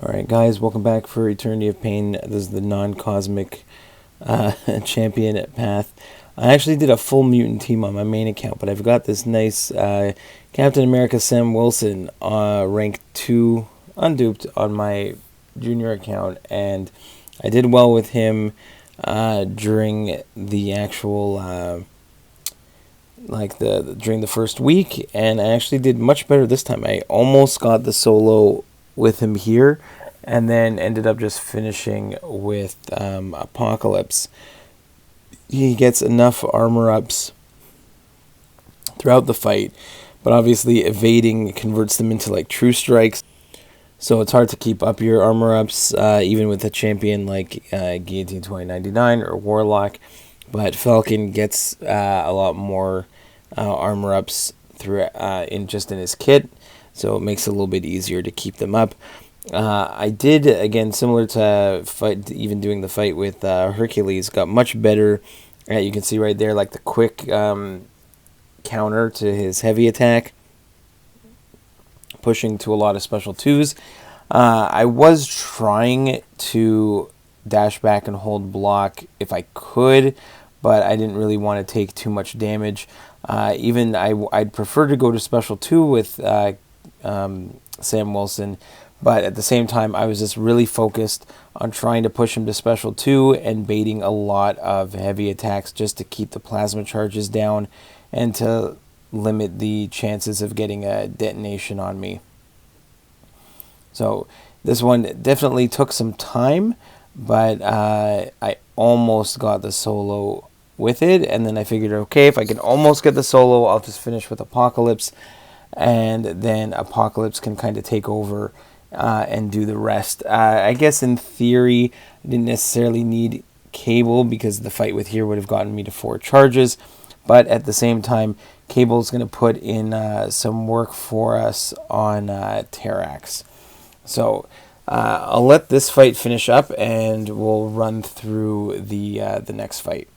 Alright guys, welcome back for Eternity of Pain. This is the non-cosmic champion path. I actually did a full mutant team on my main account, but I've got this nice Captain America Sam Wilson rank 2 unduped on my junior account, and I did well with him during the actual during the first week, and I actually did much better this time. I almost got the solo with him here, and then ended up just finishing with Apocalypse. He gets enough armor ups throughout the fight, but obviously evading converts them into like true strikes, so it's hard to keep up your armor ups even with a champion like Guillotine 2099 or Warlock. But Falcon gets a lot more armor ups through in his kit, so it makes it a little bit easier to keep them up. I did, again, similar to even doing the fight with Hercules, got much better at, you can see right there, like the quick counter to his heavy attack, pushing to a lot of special 2s. I was trying to dash back and hold block if I could, but I didn't really want to take too much damage. I'd prefer to go to special 2 with Sam Wilson, but at the same time I was just really focused on trying to push him to special 2 and baiting a lot of heavy attacks just to keep the plasma charges down and to limit the chances of getting a detonation on me. So this one definitely took some time, but I almost got the solo with it, and then I figured, okay, if I can almost get the solo, I'll just finish with Apocalypse, and then Apocalypse can kind of take over and do the rest. I guess in theory, I didn't necessarily need Cable because the fight with here would have gotten me to 4 charges, but at the same time, Cable's going to put in some work for us on Terrax. So I'll let this fight finish up, and we'll run through the next fight.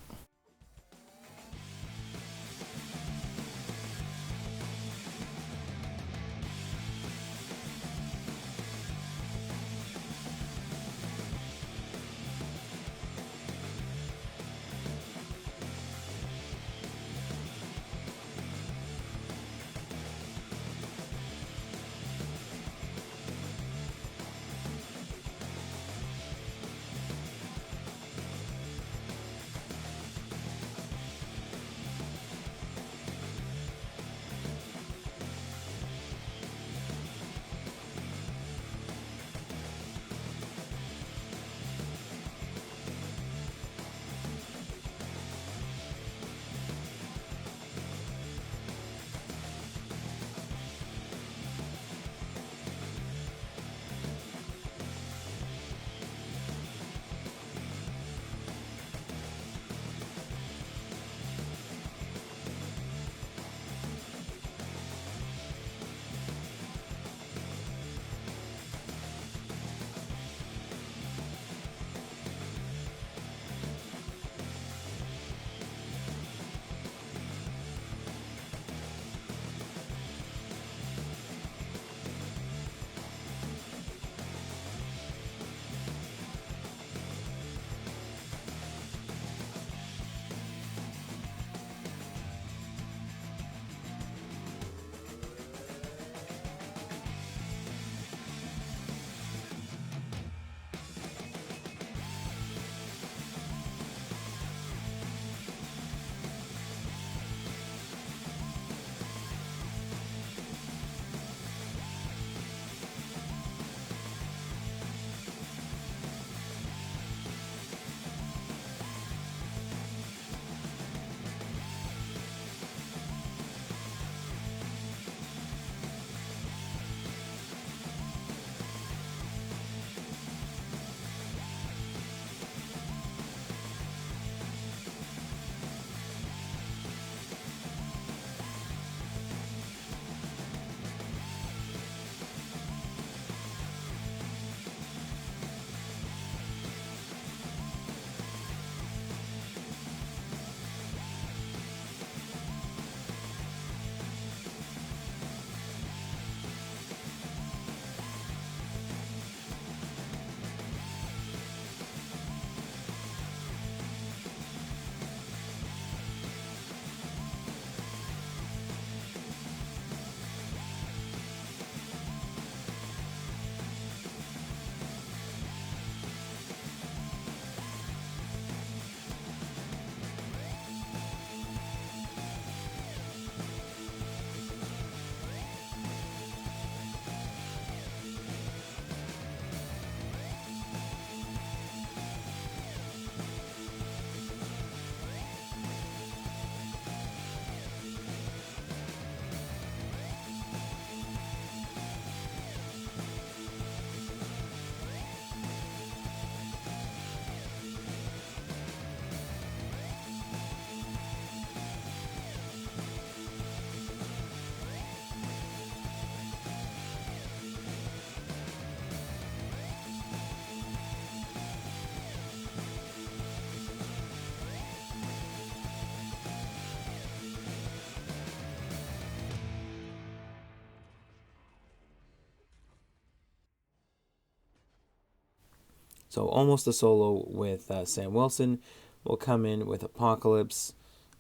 So almost a solo with Sam Wilson. Will come in with Apocalypse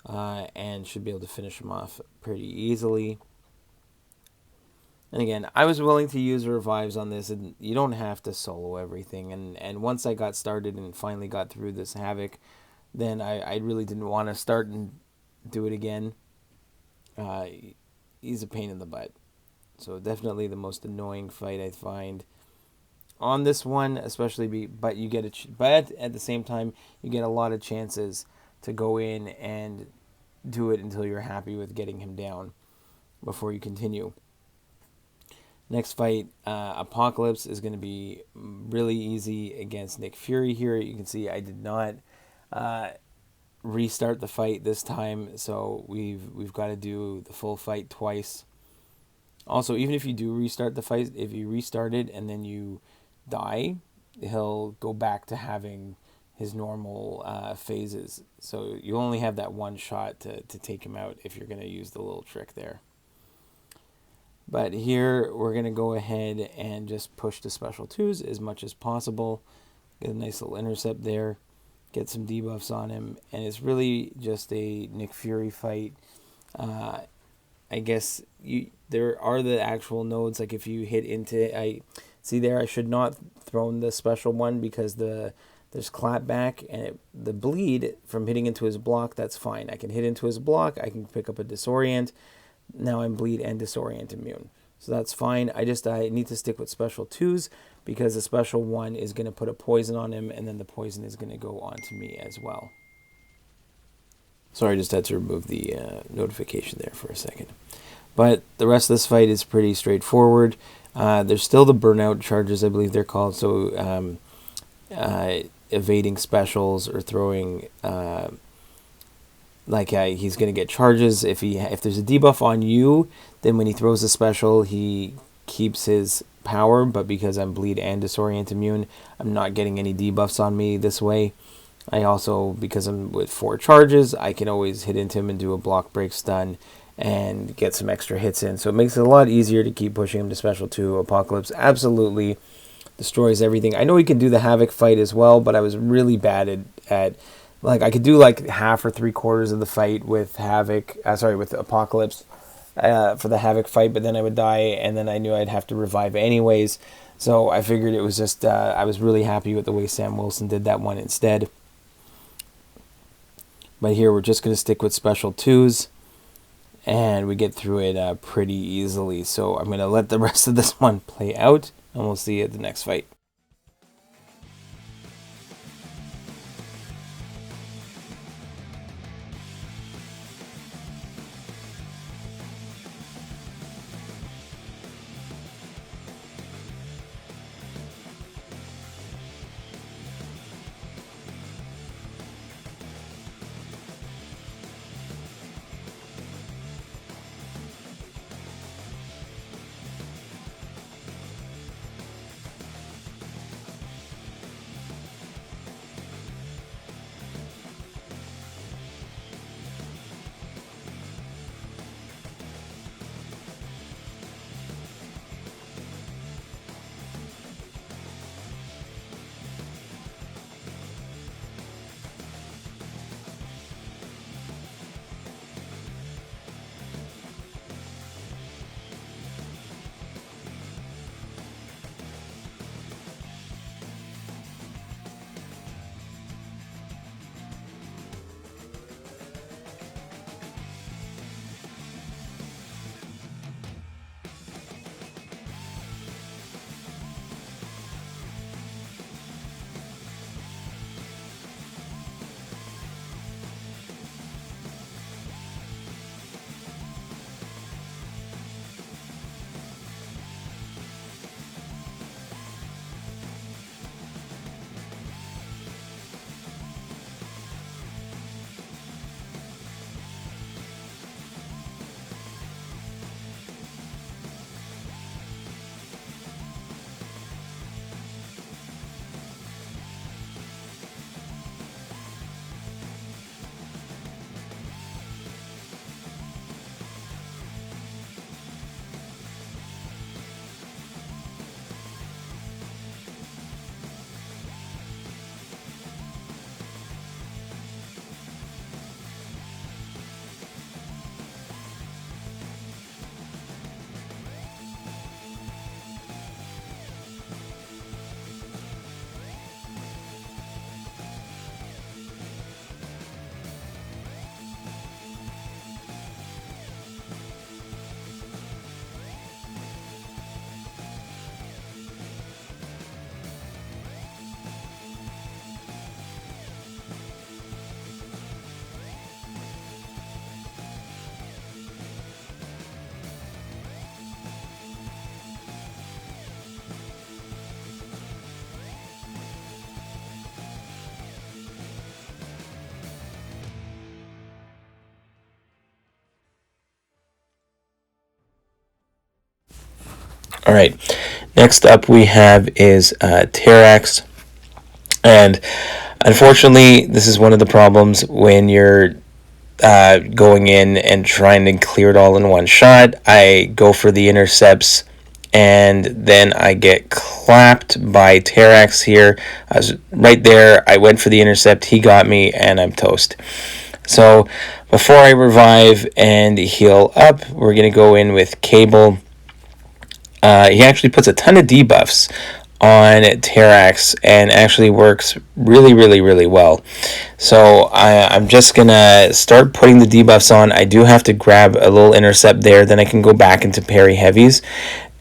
and should be able to finish him off pretty easily. And again, I was willing to use revives on this, and you don't have to solo everything. And once I got started and finally got through this Havoc, then I really didn't want to start and do it again. He's a pain in the butt. So definitely the most annoying fight I find on this one, especially. But you get but at the same time, you get a lot of chances to go in and do it until you're happy with getting him down before you continue. Next fight, Apocalypse is going to be really easy against Nick Fury here. You can see I did not restart the fight this time, so we've got to do the full fight twice. Also, even if you do restart the fight, if you restart it and then you die, he'll go back to having his normal phases. So you only have that one shot to take him out if you're going to use the little trick there. But here, we're going to go ahead and just push the special 2s as much as possible. Get a nice little intercept there. Get some debuffs on him. And it's really just a Nick Fury fight. I guess there are the actual nodes. Like if you hit into... I should not thrown the special one because there's clapback. And the bleed from hitting into his block, that's fine. I can hit into his block. I can pick up a disorient. Now I'm bleed and disorient immune. So that's fine. I need to stick with special 2s because the special 1 is going to put a poison on him, and then the poison is going to go on to me as well. Sorry, I just had to remove the notification there for a second. But the rest of this fight is pretty straightforward. There's still the burnout charges, I believe they're called. So evading specials or throwing... he's going to get charges. If there's a debuff on you, then when he throws a special, he keeps his power. But because I'm bleed and disorient immune, I'm not getting any debuffs on me this way. I also, because I'm with 4 charges, I can always hit into him and do a block break stun and get some extra hits in. So it makes it a lot easier to keep pushing him to special 2. Apocalypse absolutely destroys everything. I know he can do the Havoc fight as well, but I was really bad at I could do half or 3/4 of the fight with with Apocalypse for the Havoc fight, but then I would die, and then I knew I'd have to revive anyways. So I figured it was just, I was really happy with the way Sam Wilson did that one instead. But here we're just going to stick with special 2s, and we get through it pretty easily. So I'm going to let the rest of this one play out, and we'll see you at the next fight. All right, next up we have is Terax, and unfortunately this is one of the problems when you're going in and trying to clear it all in one shot. I go for the intercepts and then I get clapped by Terax here. I was right there, I went for the intercept, he got me, and I'm toast. So before I revive and heal up, we're going to go in with Cable. He actually puts a ton of debuffs on Terax and actually works really, really, really well. So I'm just going to start putting the debuffs on. I do have to grab a little intercept there, then I can go back into parry heavies,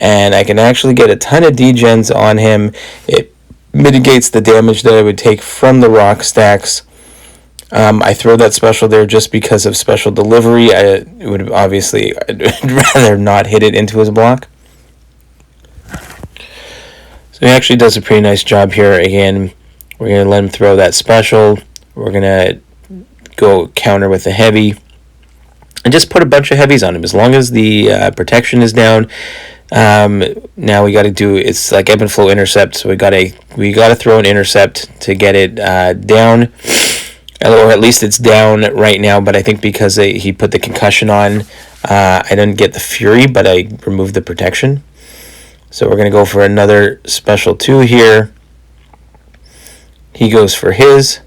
and I can actually get a ton of degens on him. It mitigates the damage that I would take from the rock stacks. I throw that special there just because of special delivery. I'd rather not hit it into his block. So he actually does a pretty nice job here. Again, we're going to let him throw that special. We're going to go counter with the heavy. And just put a bunch of heavies on him. As long as the protection is down. Now we got to do, it's like ebb and flow intercept. So we got to throw an intercept to get it down. Or at least it's down right now. But I think because he put the concussion on, I didn't get the fury, but I removed the protection. So we're going to go for another special 2 here. He goes for his.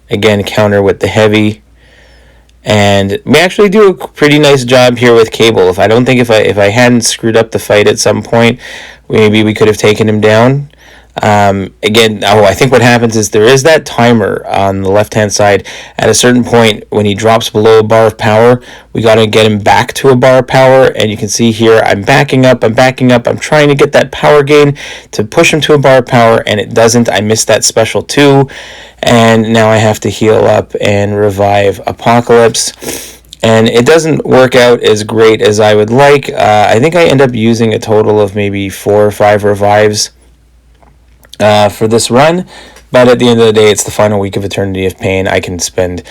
Again, counter with the heavy. And we actually do a pretty nice job here with Cable. If I hadn't screwed up the fight at some point, maybe we could have taken him down. I think what happens is there is that timer on the left-hand side. At a certain point, when he drops below a bar of power, we got to get him back to a bar of power. And you can see here, I'm backing up. I'm trying to get that power gain to push him to a bar of power, and it doesn't. I missed that special 2. And now I have to heal up and revive Apocalypse. And it doesn't work out as great as I would like. I think I end up using a total of maybe 4 or 5 revives for this run, but at the end of the day, it's the final week of Eternity of Pain. I can spend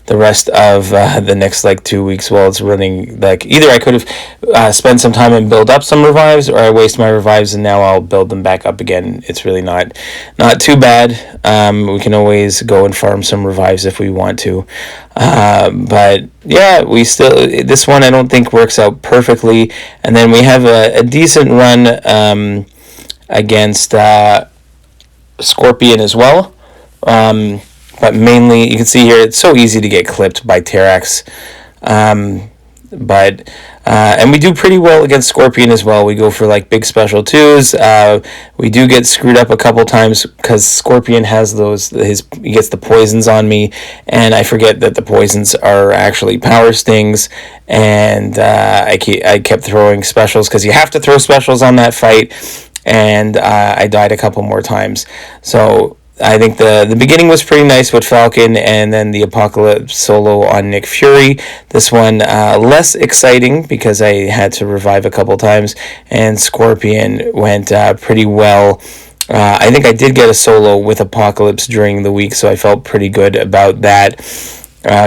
the rest of the next 2 weeks while it's running. Either I could have spent some time and build up some revives, or I waste my revives and now I'll build them back up again. It's really not too bad. We can always go and farm some revives if we want to, but yeah, this one I don't think works out perfectly. And then we have a decent run against Scorpion as well, but mainly you can see here it's so easy to get clipped by Terax, and we do pretty well against Scorpion as well. We go for big special 2s. We do get screwed up a couple times because Scorpion has he gets the poisons on me, and I forget that the poisons are actually power stings, and I kept throwing specials because you have to throw specials on that fight. And I died a couple more times. So I think the beginning was pretty nice with Falcon, and then the Apocalypse solo on Nick Fury. This one less exciting because I had to revive a couple times, and Scorpion went pretty well. I think I did get a solo with Apocalypse during the week, so I felt pretty good about that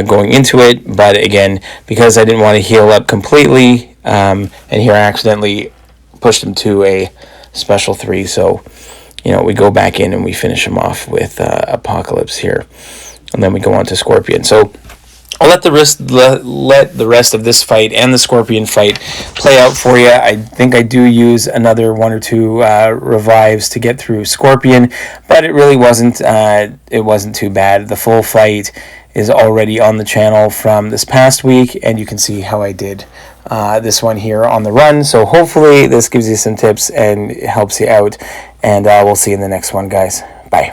going into it. But again, because I didn't want to heal up completely, and here I accidentally pushed him to a special 3, so we go back in and we finish him off with Apocalypse here, and then we go on to Scorpion. So I'll let the rest of this fight and the Scorpion fight play out for you. I think I do use another 1 or 2 revives to get through Scorpion, but it really wasn't too bad. The full fight is already on the channel from this past week, and you can see how I did this one here on the run. So hopefully this gives you some tips and helps you out, and we'll see you in the next one, guys. Bye.